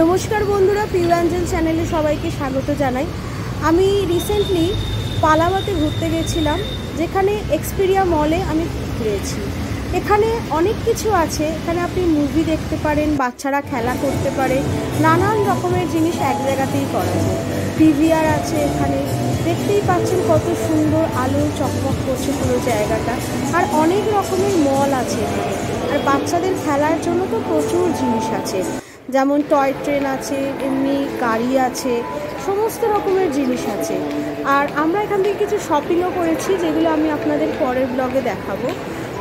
নমস্কার বন্ধুরা, পিউরাঞ্জন চ্যানেলে সবাইকে স্বাগত জানাই। আমি রিসেন্টলি পালাওয়াতে ঘুরতে গেছিলাম, যেখানে এক্সপিরিয়া মলে আমি ঘুরেছি। এখানে অনেক কিছু আছে। এখানে আপনি মুভি দেখতে পারেন, বাচ্চারা খেলা করতে পারে, নানান রকমের জিনিস এক জায়গাতেই করা যায়। পিভিআর আছে এখানে, দেখতেই পাচ্ছেন কত সুন্দর আলো চকমক করছে পুরো জায়গাটা। আর অনেক রকমের মল আছে এখানে। আর বাচ্চাদের খেলার জন্য তো প্রচুর জিনিস আছে, যেমন টয় ট্রেন আছে, এমনি গাড়ি আছে, সমস্ত রকমের জিনিস আছে। আর আমরা এখান থেকে কিছু শপিংও করেছি, যেগুলো আমি আপনাদের পরের ব্লগে দেখাবো।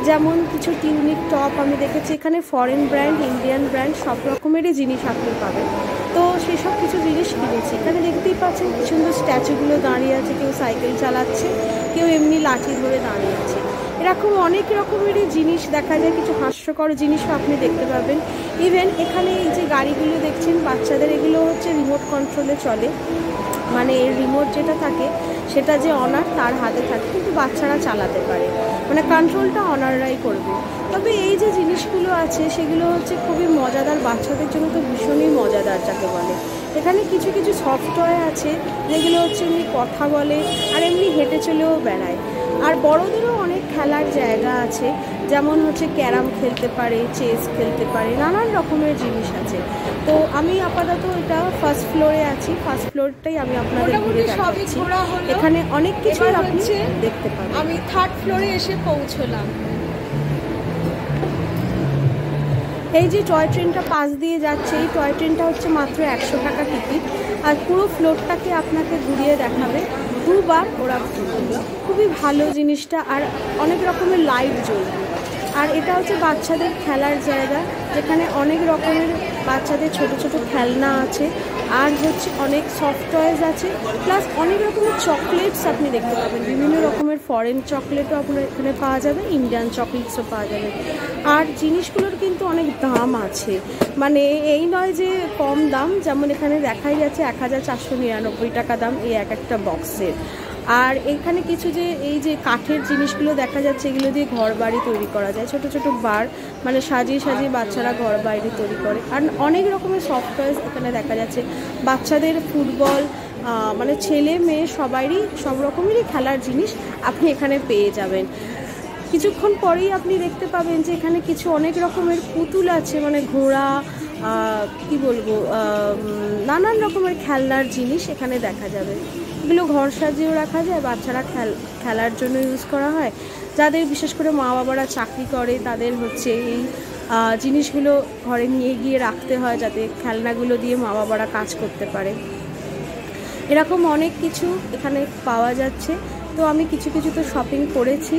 যেমন কিছু টিউনিক টপ আমি দেখেছি। এখানে ফরেন ব্র্যান্ড, ইন্ডিয়ান ব্র্যান্ড সব রকমেরই জিনিস আপনি পাবেন। তো সেসব কিছু জিনিস কিনেছি। এখানে দেখতেই পাচ্ছেন কি সুন্দর স্ট্যাচুগুলো দাঁড়িয়ে আছে, কেউ সাইকেল চালাচ্ছে, কেউ এমনি লাঠি ধরে দাঁড়িয়ে আছে। এরকম অনেক রকমেরই জিনিস দেখা যায়। কিছু হাস্যকর জিনিসও আপনি দেখতে পাবেন। ইভেন এখানে এই যে গাড়িগুলো দেখছেন বাচ্চাদের, এগুলো হচ্ছে রিমোট কন্ট্রোলে চলে। মানে এর রিমোট যেটা থাকে সেটা যে অনার তার হাতে থাকে, কিন্তু বাচ্চারা চালাতে পারে, মানে কন্ট্রোলটা অনাররাই করবে। তবে এই যে জিনিসগুলো আছে সেগুলো হচ্ছে খুবই মজাদার, বাচ্চাদের জন্য তো ভীষণই মজাদার যাকে বলে। এখানে কিছু কিছু সফটওয়্যার আছে যেগুলো হচ্ছে এমনি কথা বলে আর এমনি হেঁটে চলেও বেড়ায়। আর বড়দেরও অনেক খেলার জায়গা আছে, যেমন হচ্ছে ক্যারাম খেলতে পারে, চেস খেলতে পারে, নানান রকমের জিনিস আছে। তো আমি আপাতত এটা ফার্স্ট ফ্লোরে আছি, ফার্স্ট ফ্লোরটাই আমি আপনাদের ঘুরে দেখাচ্ছি। এখানে অনেক কিছু আপনি দেখতে পাবেন। আমি থার্ড ফ্লোরে এসে পৌঁছলাম। এই যে টয় ট্রেনটা পাশ দিয়ে যাচ্ছে, এই টয় ট্রেনটা হচ্ছে মাত্র 100 টাকা টিকিট। আর পুরো ফ্লোরটাকে আপনাকে ঘুরিয়ে দেখাবে, দুবার ওরা খুবই ভালো জিনিসটা। আর অনেক রকমের লাইট জ্বলবে। আর এটা হচ্ছে বাচ্চাদের খেলার জায়গা, যেখানে অনেক রকমের বাচ্চাদের ছোট ছোট খেলনা আছে, আর হচ্ছে অনেক সফট টয়েস আছে, প্লাস অনেক রকমের চকলেটস আপনি দেখতে পাবেন। বিভিন্ন রকমের ফরেন চকলেটও আপনার এখানে পাওয়া যাবে, ইন্ডিয়ান চকলেটসও পাওয়া যাবে। আর জিনিসগুলোর কিন্তু অনেক দাম আছে, মানে এই নয় যে কম দাম। যেমন এখানে দেখাই যাচ্ছে 1499 টাকা দাম এই এক একটা বক্সের। আর এখানে কিছু যে এই যে কাঠের জিনিসগুলো দেখা যাচ্ছে, এগুলো দিয়ে ঘর বাড়ি তৈরি করা যায়, ছোট ছোট বার, মানে সাজিয়ে সাজিয়ে বাচ্চারা ঘর বাড়ি তৈরি করে। আর অনেক রকমের সফট টয়েস এখানে দেখা যাচ্ছে। বাচ্চাদের ফুটবল, মানে ছেলে মেয়ে সবারই সব রকমেরই খেলার জিনিস আপনি এখানে পেয়ে যাবেন। কিছুক্ষণ পরেই আপনি দেখতে পাবেন যে এখানে কিছু অনেক রকমের পুতুল আছে, মানে ঘোড়া, কি বলবো, নানান রকমের খেলনার জিনিস এখানে দেখা যাবে। এগুলো ঘর সাজিয়েও রাখা যায়, বাচ্চারা খেলার জন্য ইউজ করা হয়। যাদের বিশেষ করে মা বাবারা চাকরি করে তাদের হচ্ছে এই জিনিসগুলো ঘরে নিয়ে গিয়ে রাখতে হয়, যাতে খেলনাগুলো দিয়ে মা বাবারা কাজ করতে পারে। এরকম অনেক কিছু এখানে পাওয়া যাচ্ছে। তো আমি কিছু কিছু তো শপিং করেছি,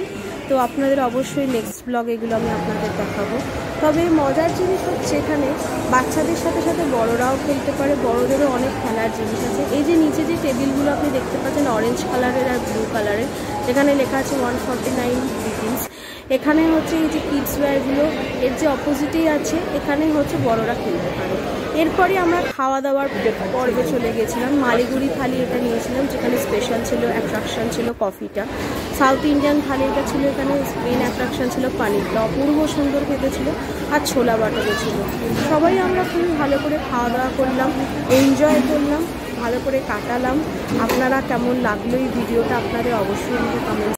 তো আপনাদের অবশ্যই নেক্সট ব্লগ এগুলো আমি আপনাদের দেখাবো। তবে মজার জিনিস হচ্ছে এখানে বাচ্চাদের সাথে সাথে বড়রাও খেলতে পারে, বড়দেরও অনেক খেলার জিনিস আছে। এই যে নিচে যে টেবিলগুলো আপনি দেখতে পাচ্ছেন অরেঞ্জ কালারের আর ব্লু কালারের, যেখানে লেখা আছে 149 রুপিস। এখানে হচ্ছে এই যে কিডস ওয়্যারগুলো, এর যে অপোজিটেই আছে, এখানে হচ্ছে বড়রা খেলতে পারে। এরপরে আমরা খাওয়া দাওয়ার পর্বে চলে গেছিলাম। মালিগুড়ি থালি এটা নিয়েছিলাম, যেখানে স্পেশাল ছিল, অ্যাট্রাকশান ছিল কফিটা। সাউথ ইন্ডিয়ান থালি এটা ছিল, এখানে মেন অ্যাট্রাকশান ছিল পানিরটা, অপূর্ব সুন্দর খেতে ছিল, আর ছোলা বাটারও ছিল। সবাই আমরা খুবই ভালো করে খাওয়া দাওয়া করলাম, এনজয় করলাম, ভালো করে কাটালাম। আপনারা কেমন লাগলো এই ভিডিওটা আপনাদের অবশ্যই কমেন্ট